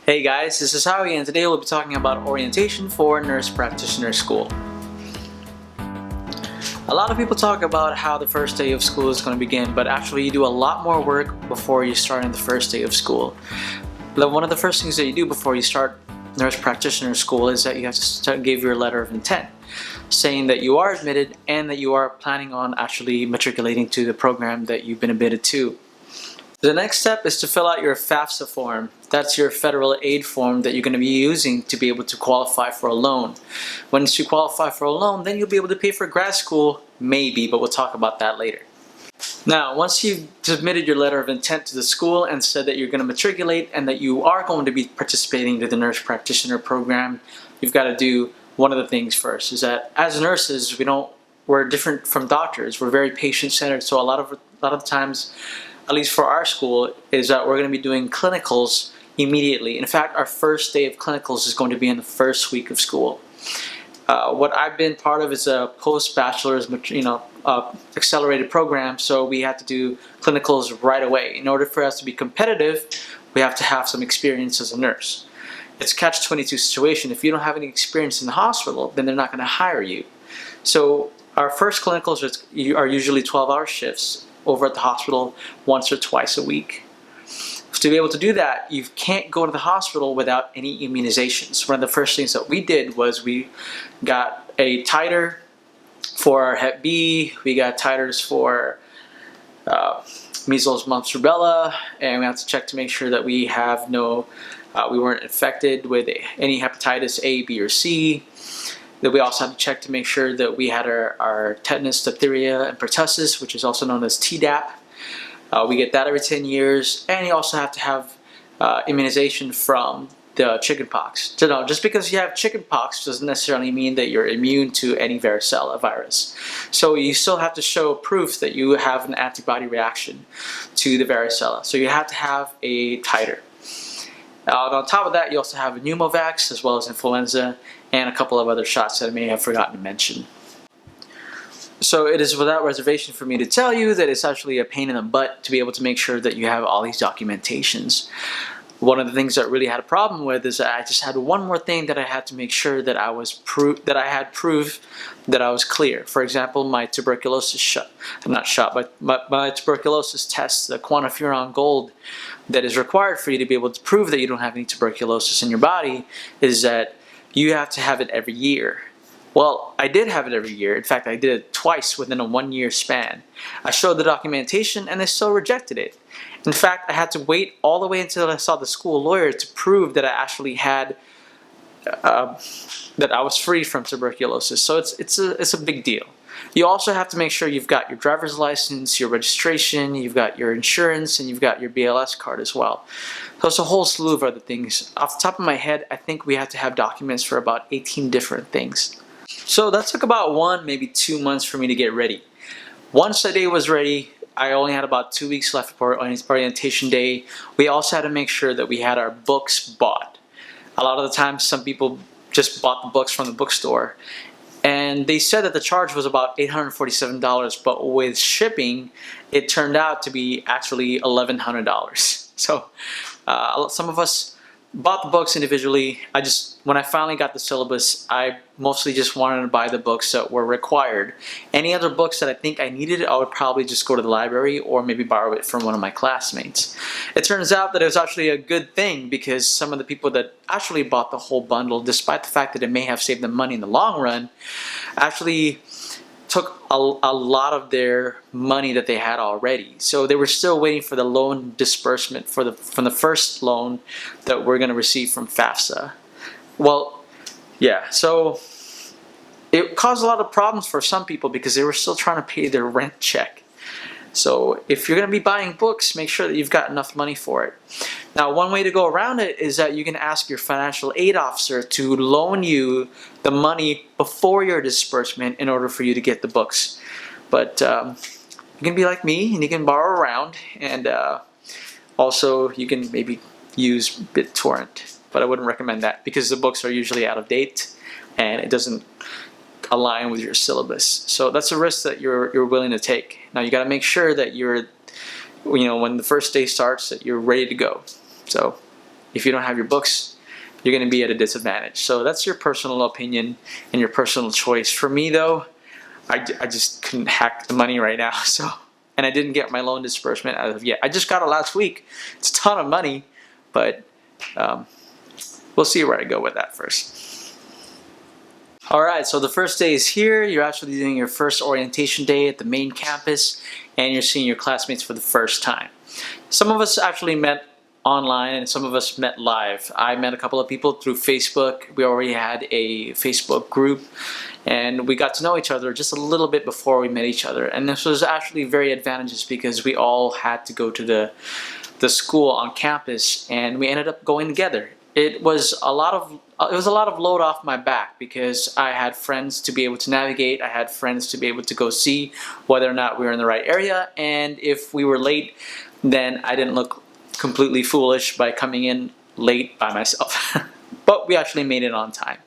Hey guys, this is Howie and today we'll be talking about orientation for nurse practitioner school. A lot of people talk about how the first day of school is going to begin, but actually you do a lot more work before you start on the first day of school. One of the first things that you do before you start nurse practitioner school is that you have to give your letter of intent, saying that you are admitted and that you are planning on actually matriculating to the program that you've been admitted to. The next step is to fill out your FAFSA form. That's your federal aid form that you're going to be using to be able to qualify for a loan. Once you qualify for a loan, then you'll be able to pay for grad school, maybe, but we'll talk about that later. Now, once you've submitted your letter of intent to the school and said that you're going to matriculate and that you are going to be participating in the nurse practitioner program, you've got to do one of the things first, is that as nurses, we're different from doctors. We're very patient-centered, so a lot of times, at least for our school, is that we're going to be doing clinicals immediately. In fact, our first day of clinicals is going to be in the first week of school. What I've been part of is a post-bachelor's, accelerated program, so we have to do clinicals right away. In order for us to be competitive, we have to have some experience as a nurse. It's a catch-22 situation. If you don't have any experience in the hospital, then they're not going to hire you. So our first clinicals are usually 12-hour shifts over at the hospital once or twice a week. To be able to do that, you can't go to the hospital without any immunizations. One of the first things that we did was we got a titer for our Hep B, we got titers for measles, mumps, rubella, and we have to check to make sure that we have we weren't infected with any hepatitis A, B, or C. That we also have to check to make sure that we had our tetanus, diphtheria, and pertussis, which is also known as Tdap. We get that every 10 years, and you also have to have immunization from the chickenpox. So no, just because you have chickenpox doesn't necessarily mean that you're immune to any varicella virus. So you still have to show proof that you have an antibody reaction to the varicella. So you have to have a titer. On top of that, you also have pneumovax as well as influenza and a couple of other shots that I may have forgotten to mention. So it is without reservation for me to tell you that it's actually a pain in the butt to be able to make sure that you have all these documentations. One of the things that I really had a problem with is that I just had one more thing that I had to make sure that I had proof that I was clear. For example, my tuberculosis my tuberculosis test, the quantiferon gold that is required for you to be able to prove that you don't have any tuberculosis in your body is that you have to have it every year. Well, I did have it every year. In fact, I did it twice within a 1-year span. I showed the documentation and they still rejected it. In fact, I had to wait all the way until I saw the school lawyer to prove that I actually had, that I was free from tuberculosis. So it's a big deal. You also have to make sure you've got your driver's license, your registration, you've got your insurance, and you've got your BLS card as well. So it's a whole slew of other things. Off the top of my head, I think we have to have documents for about 18 different things. So that took about 1, maybe 2 months for me to get ready. Once the day was ready, I only had about 2 weeks left for orientation day. We also had to make sure that we had our books bought. A lot of the times, some people just bought the books from the bookstore. And they said that the charge was about $847, but with shipping, it turned out to be actually $1,100. So some of us bought the books individually. When I finally got the syllabus, I mostly just wanted to buy the books that were required. Any other books that I think I needed, I would probably just go to the library or maybe borrow it from one of my classmates. It turns out that it was actually a good thing because some of the people that actually bought the whole bundle, despite the fact that it may have saved them money in the long run, actually took a lot of their money that they had already. So they were still waiting for the loan disbursement from the first loan that we're going to receive from FAFSA. Well, yeah, so it caused a lot of problems for some people because they were still trying to pay their rent check. So if you're going to be buying books, make sure that you've got enough money for it. Now, one way to go around it is that you can ask your financial aid officer to loan you the money before your disbursement in order for you to get the books. But you can be like me and you can borrow around, and also you can maybe use BitTorrent, but I wouldn't recommend that because the books are usually out of date and it doesn't align with your syllabus. So that's a risk that you're willing to take. Now you got to make sure that when the first day starts, that you're ready to go. So if you don't have your books, you're going to be at a disadvantage. So that's your personal opinion and your personal choice. For me though, I just couldn't hack the money right now. So, and I didn't get my loan disbursement as of yet. I just got it last week. It's a ton of money, but we'll see where I go with that first. Alright, so the first day is here. You're actually doing your first orientation day at the main campus, and you're seeing your classmates for the first time. Some of us actually met online and some of us met live. I met a couple of people through Facebook. We already had a Facebook group, and we got to know each other just a little bit before we met each other. And this was actually very advantageous because we all had to go to the school on campus, and we ended up going together. It was a lot of load off my back because I had friends to be able to navigate. I had friends to be able to go see whether or not we were in the right area, and if we were late, then I didn't look completely foolish by coming in late by myself. But we actually made it on time.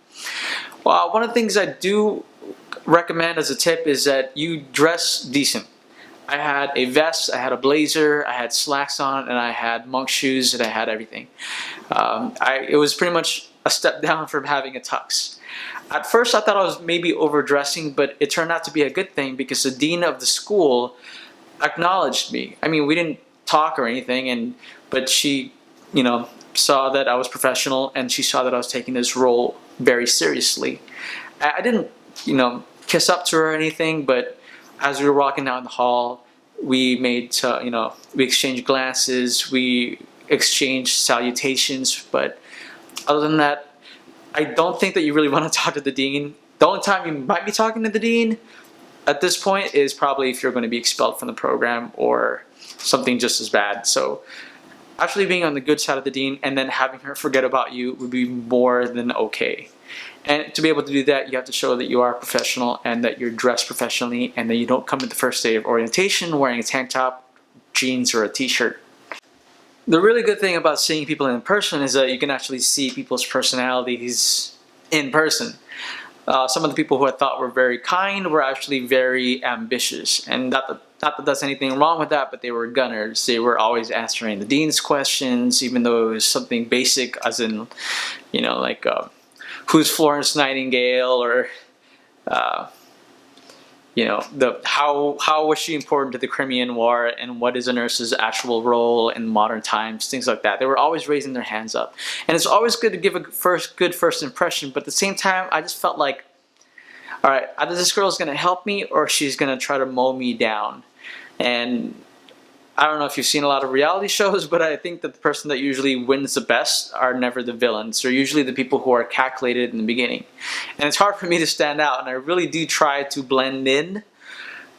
Well, one of the things I do recommend as a tip is that you dress decent. I had a vest, I had a blazer, I had slacks on, and I had monk shoes, and I had everything. It was pretty much a step down from having a tux. At first I thought I was maybe overdressing, but it turned out to be a good thing because the dean of the school acknowledged me. I mean, we didn't talk or anything, but she, saw that I was professional, and she saw that I was taking this role very seriously. I didn't, kiss up to her or anything, but as we were walking down the hall, we we exchanged glances, we exchanged salutations, but other than that, I don't think that you really want to talk to the dean. The only time you might be talking to the dean at this point is probably if you're going to be expelled from the program or something just as bad. So actually being on the good side of the dean and then having her forget about you would be more than okay. And to be able to do that, you have to show that you are professional and that you're dressed professionally and that you don't come to the first day of orientation wearing a tank top, jeans, or a t-shirt. The really good thing about seeing people in person is that you can actually see people's personalities in person. Some of the people who I thought were very kind were actually very ambitious, and not that there's anything wrong with that, but they were gunners. They were always answering the dean's questions, even though it was something basic, as in, who's Florence Nightingale, or how was she important to the Crimean War, and what is a nurse's actual role in modern times, things like that. They were always raising their hands up, and it's always good to give a good first impression. But at the same time, I just felt like, all right, either this girl is going to help me or she's going to try to mow me down. And I don't know if you've seen a lot of reality shows, but I think that the person that usually wins the best are never the villains. They're usually the people who are calculated in the beginning. And it's hard for me to stand out, and I really do try to blend in.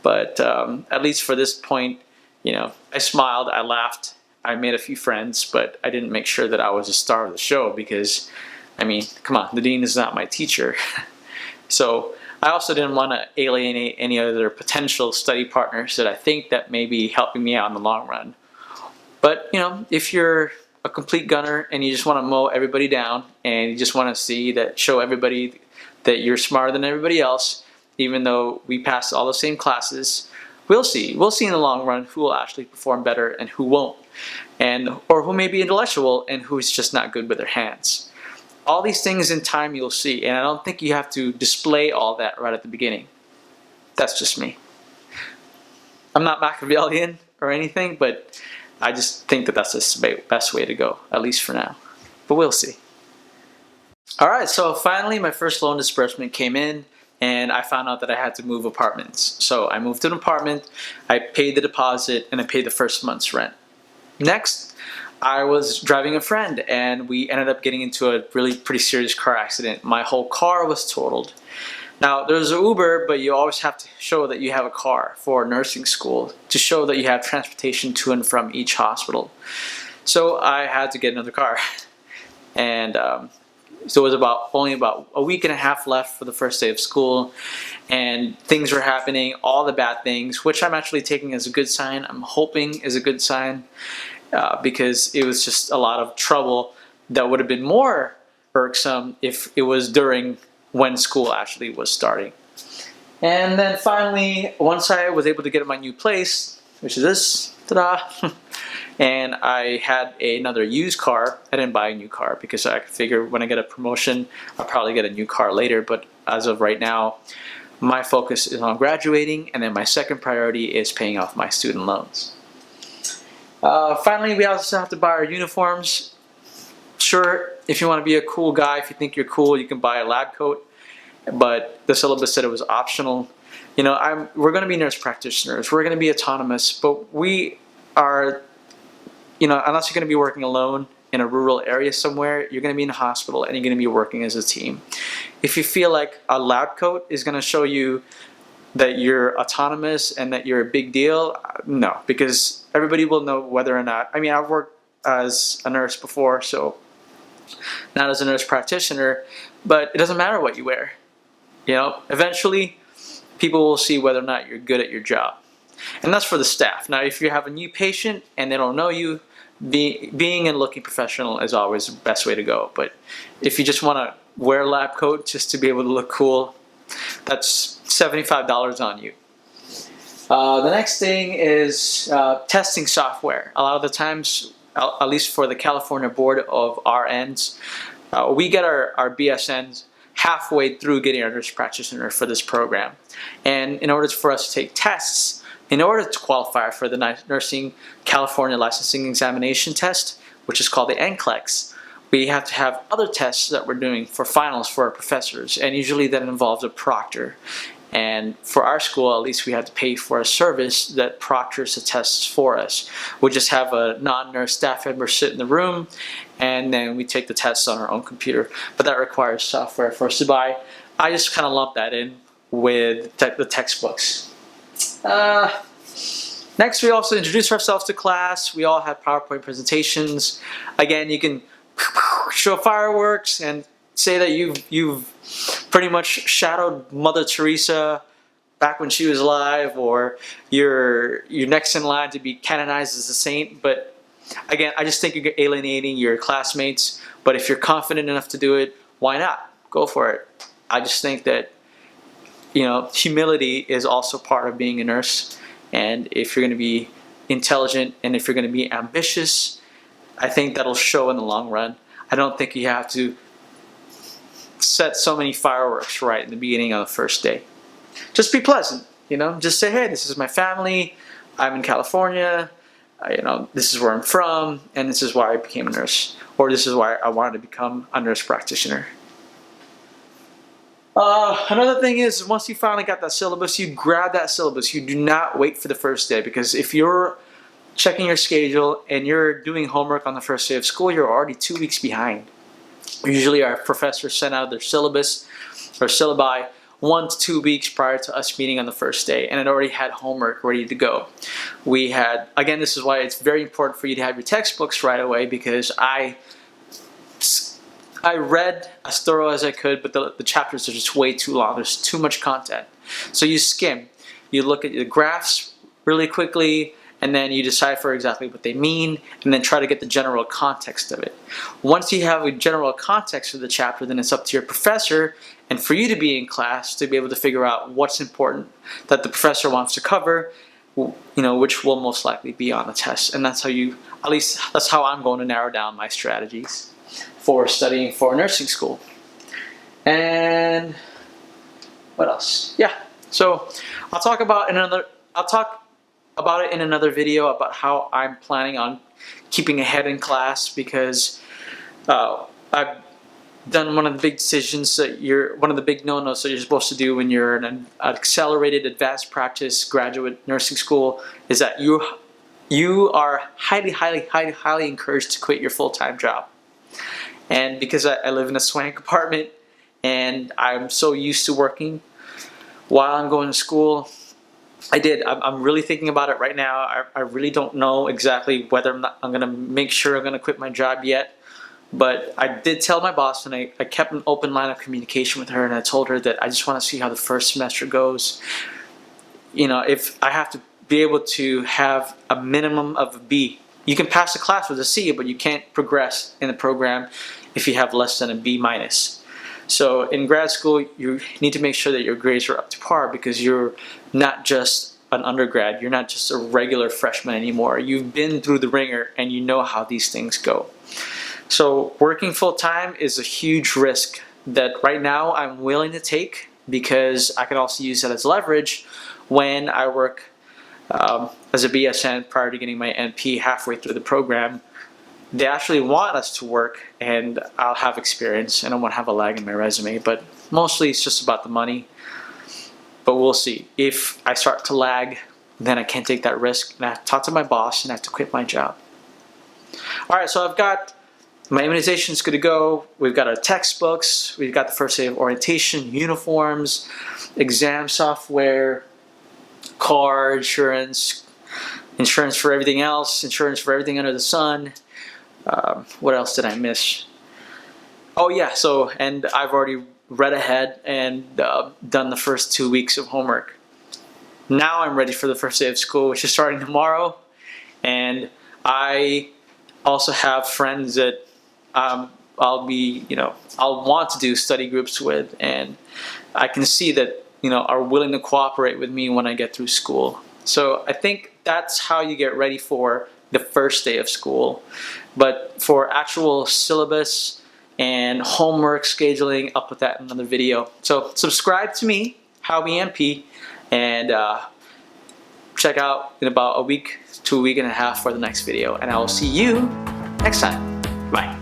But at least for this point, I smiled, I laughed, I made a few friends, but I didn't make sure that I was a star of the show because, come on, the dean is not my teacher. So I also didn't want to alienate any other potential study partners that I think that may be helping me out in the long run. But, if you're a complete gunner and you just want to mow everybody down and you just want to show everybody that you're smarter than everybody else, even though we passed all the same classes, we'll see. We'll see in the long run who will actually perform better and who won't, or who may be intellectual and who's just not good with their hands. All these things in time you'll see, and I don't think you have to display all that right at the beginning. That's just me. I'm not Machiavellian or anything, but I just think that that's the best way to go, at least for now. But we'll see. Alright, so finally my first loan disbursement came in, and I found out that I had to move apartments. So I moved to an apartment, I paid the deposit, and I paid the first month's rent. Next, I was driving a friend, and we ended up getting into a pretty serious car accident. My whole car was totaled. Now, there's an Uber, but you always have to show that you have a car for nursing school to show that you have transportation to and from each hospital. So I had to get another car. And so it was only about a week and a half left for the first day of school, and things were happening, all the bad things, which I'm actually taking as a good sign. I'm hoping is a good sign. Because it was just a lot of trouble that would have been more irksome if it was during when school actually was starting. And then finally, once I was able to get my new place, which is this, ta-da, and I had another used car. I didn't buy a new car because I figured when I get a promotion, I'll probably get a new car later. But as of right now, my focus is on graduating, and then my second priority is paying off my student loans. Finally, we also have to buy our uniforms. Sure, if you want to be a cool guy, if you think you're cool, you can buy a lab coat, but the syllabus said it was optional. You know, we're going to be nurse practitioners, we're going to be autonomous, but we are, you know, unless you're going to be working alone in a rural area somewhere, you're going to be in a hospital and you're going to be working as a team. If you feel like a lab coat is going to show you that you're autonomous and that you're a big deal, no, because everybody will know whether or not. I mean, I've worked as a nurse before, so not as a nurse practitioner, but it doesn't matter what you wear. You know, eventually people will see whether or not you're good at your job. And that's for the staff. Now, if you have a new patient and they don't know you, being and looking professional is always the best way to go. But if you just want to wear a lab coat just to be able to look cool, that's $75 on you. The next thing is testing software. A lot of the times, at least for the California Board of RNs, we get our BSNs halfway through getting our nurse practitioner for this program. And in order for us to take tests, in order to qualify for the Nursing California Licensing Examination Test, which is called the NCLEX, we have to have other tests that we're doing for finals for our professors, and usually that involves a proctor. And for our school, at least, we had to pay for a service that proctors the tests for us. We just have a non-nurse staff member sit in the room, and then we take the tests on our own computer. But that requires software for us to buy. I just kind of lump that in with the textbooks. Next, we also introduce ourselves to class. We all had PowerPoint presentations. Again, you can show fireworks and say that you've pretty much shadowed Mother Teresa back when she was alive, or you're next in line to be canonized as a saint. But again, I just think you're alienating your classmates. But if you're confident enough to do it, why not? Go for it. I just think that, you know, humility is also part of being a nurse. And if you're going to be intelligent and if you're going to be ambitious, I think that'll show in the long run. I don't think you have to set so many fireworks right in the beginning of the first day. Just be pleasant, you know. Just say, hey, this is my family. I'm in California. You know, this is where I'm from, and this is why I became a nurse, or this is why I wanted to become a nurse practitioner. Another thing is, once you finally got that syllabus, you grab that syllabus. You do not wait for the first day, because if you're checking your schedule and you're doing homework on the first day of school, you're already 2 weeks behind. Usually our professors send out their syllabus or syllabi 1 to 2 weeks prior to us meeting on the first day, and it already had homework ready to go. We had, again, this is why it's very important for you to have your textbooks right away, because I read as thorough as I could, but the chapters are just way too long. There's too much content. So you skim. You look at the graphs really quickly, and then you decipher exactly what they mean, and then try to get the general context of it. Once you have a general context of the chapter, then it's up to your professor and for you to be in class to be able to figure out what's important that the professor wants to cover, you know, which will most likely be on the test. And that's how you, at least that's how I'm going to narrow down my strategies for studying for nursing school. And what else? Yeah, so I'll talk about it in another video about how I'm planning on keeping ahead in class, because I've done one of the big decisions that one of the big no-nos that you're supposed to do when you're in an accelerated advanced practice graduate nursing school is that you are highly encouraged to quit your full-time job. And because I live in a swank apartment and I'm so used to working while I'm going to school, I'm really thinking about it right now. I really don't know exactly whether I'm going to make sure I'm going to quit my job yet. But I did tell my boss, and I kept an open line of communication with her, and I told her that I just want to see how the first semester goes. You know, if I have to be able to have a minimum of a B. You can pass the class with a C, but you can't progress in the program if you have less than a B minus. So in grad school, you need to make sure that your grades are up to par, because you're not just an undergrad. You're not just a regular freshman anymore. You've been through the ringer and you know how these things go. So working full-time is a huge risk that right now I'm willing to take, because I can also use that as leverage when I work as a BSN prior to getting my NP halfway through the program. They actually want us to work, and I'll have experience and I won't have a lag in my resume, but mostly it's just about the money. But we'll see. If I start to lag, then I can't take that risk, and I have to talk to my boss and I have to quit my job. Alright, so I've got my immunization's good to go. We've got our textbooks. We've got the first day of orientation, uniforms, exam software, car insurance, insurance for everything else, insurance for everything under the sun. What else did I miss? Oh yeah, and I've already read ahead and done the first 2 weeks of homework. Now I'm ready for the first day of school, which is starting tomorrow. And I also have friends that I'll want to do study groups with, and I can see that are willing to cooperate with me when I get through school. So I think that's how you get ready for the first day of school. But for actual syllabus and homework scheduling, I'll put that in another video. So subscribe to me, Howie MP, and check out in about a week to a week and a half for the next video. And I will see you next time. Bye.